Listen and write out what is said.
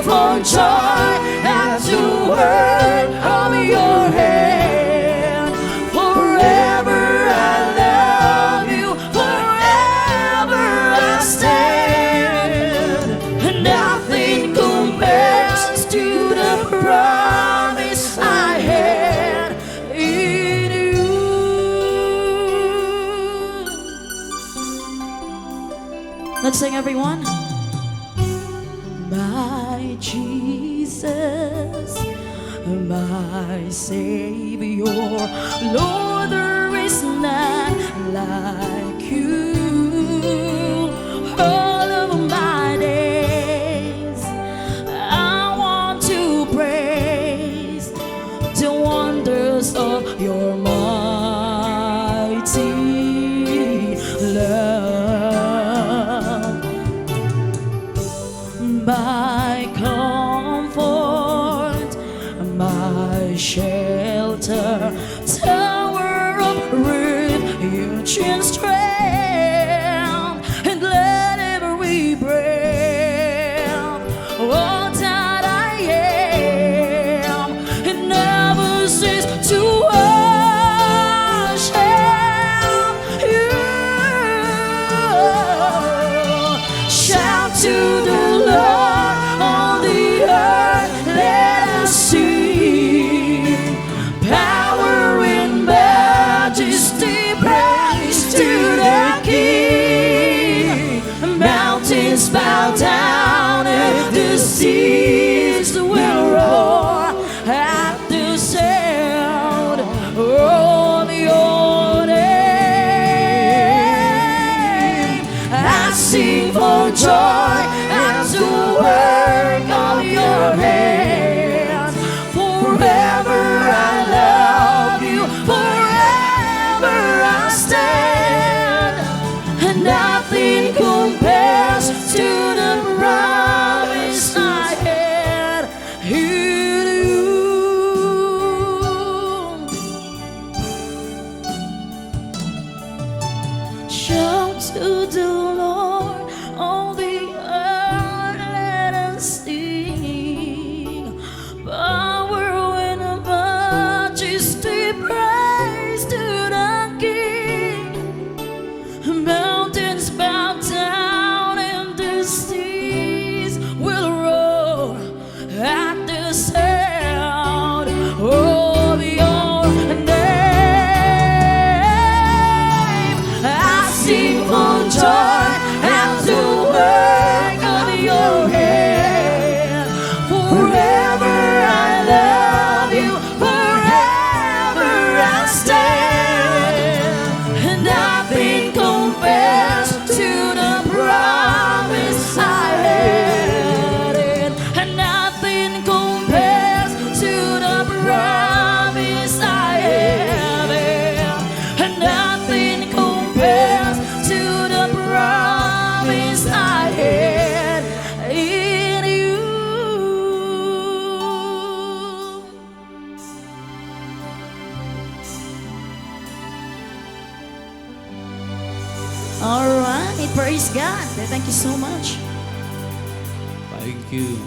sing for joy at the work of your hand. Forever I love you, forever I stand. And nothing compares to the promise I had in you. Let's sing, everyone. My Jesus, my Savior, Lord, there is none like you. All of my days I want to praise the wonders of your mighty love. My comfort, my shelter, tower of refuge and strength, and let every breath, all that I am, it never cease to worship you. Shout to the Lord on the earth, let us sing. Power and majesty, praise to the King. Mountains bow down and the seas will roar at the sound of your name. I sing for joy at the work of your hand. Forever I love you, forever I stand. And nothing compares to the promise I had in you. Shout to the Lord on the earth, let us sing. Power and majesty, praise to the King. Mountains bow down and the seas will roar at the sound of your name. I sing for joy at the work of your hand. Forever I love you, forever I stand. And nothing compares to the promise I had in. And nothing compares to the promise I have in. And nothing compares to the promise I had in you. All right, praise God. Thank you so much. Thank you.